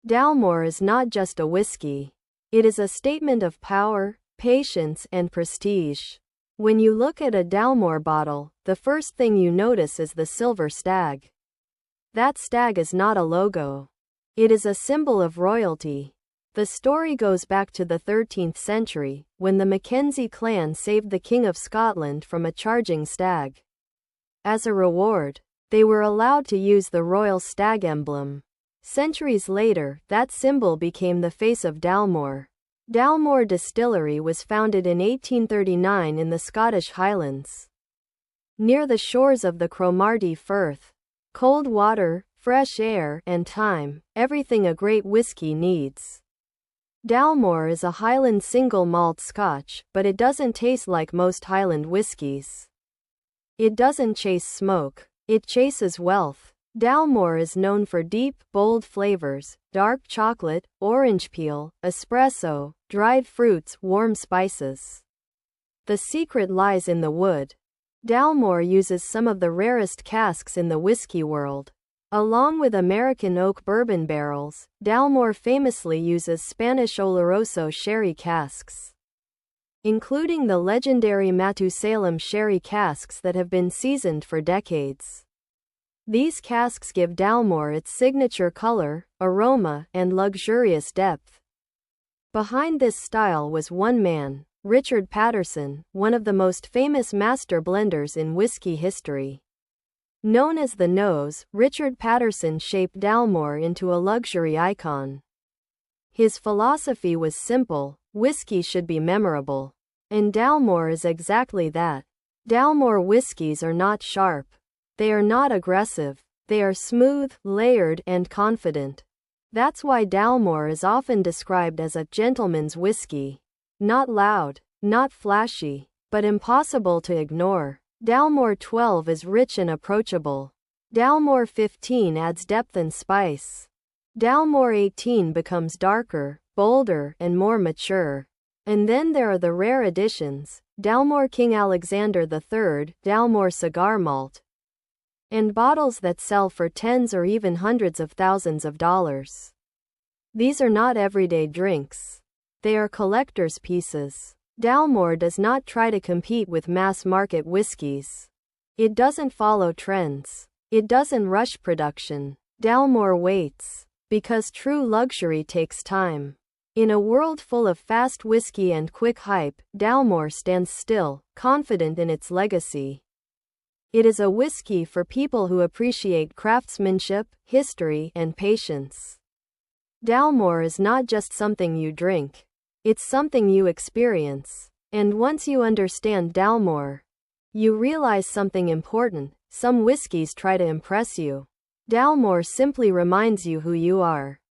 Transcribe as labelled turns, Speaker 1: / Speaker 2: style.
Speaker 1: Dalmore is not just a whiskey. It is a statement of power, patience, and prestige. When you look at a Dalmore bottle, the first thing you notice is the silver stag. That stag is not a logo. It is a symbol of royalty. The story goes back to the 13th century, when the Mackenzie clan saved the King of Scotland from a charging stag. As a reward, they were allowed to use the royal stag emblem. Centuries later, that symbol became the face of Dalmore. Dalmore Distillery was founded in 1839 in the Scottish Highlands, near the shores of the Cromarty Firth. Cold water, fresh air, and time, everything a great whiskey needs. Dalmore is a Highland single malt Scotch, but it doesn't taste like most Highland whiskies. It doesn't chase smoke, it chases wealth. Dalmore is known for deep, bold flavors: dark chocolate, orange peel, espresso, dried fruits, warm spices. The secret lies in the wood. Dalmore uses some of the rarest casks in the whiskey world. Along with American oak bourbon barrels, Dalmore famously uses Spanish Oloroso sherry casks, including the legendary Matusalem sherry casks that have been seasoned for decades. These casks give Dalmore its signature color, aroma, and luxurious depth. Behind this style was one man, Richard Paterson, one of the most famous master blenders in whiskey history. Known as the Nose, Richard Paterson shaped Dalmore into a luxury icon. His philosophy was simple: whiskey should be memorable. And Dalmore is exactly that. Dalmore whiskies are not sharp. They are not aggressive. They are smooth, layered, and confident. That's why Dalmore is often described as a gentleman's whiskey. Not loud, not flashy, but impossible to ignore. Dalmore 12 is rich and approachable. Dalmore 15 adds depth and spice. Dalmore 18 becomes darker, bolder, and more mature. And then there are the rare additions: Dalmore King Alexander III, Dalmore Cigar Malt, and bottles that sell for tens or even hundreds of thousands of dollars. These are not everyday drinks. They are collector's pieces. Dalmore does not try to compete with mass-market whiskies. It doesn't follow trends. It doesn't rush production. Dalmore waits, because true luxury takes time. In a world full of fast whiskey and quick hype, Dalmore stands still, confident in its legacy. It is a whiskey for people who appreciate craftsmanship, history, and patience. Dalmore is not just something you drink. It's something you experience. And once you understand Dalmore, you realize something important: some whiskies try to impress you. Dalmore simply reminds you who you are.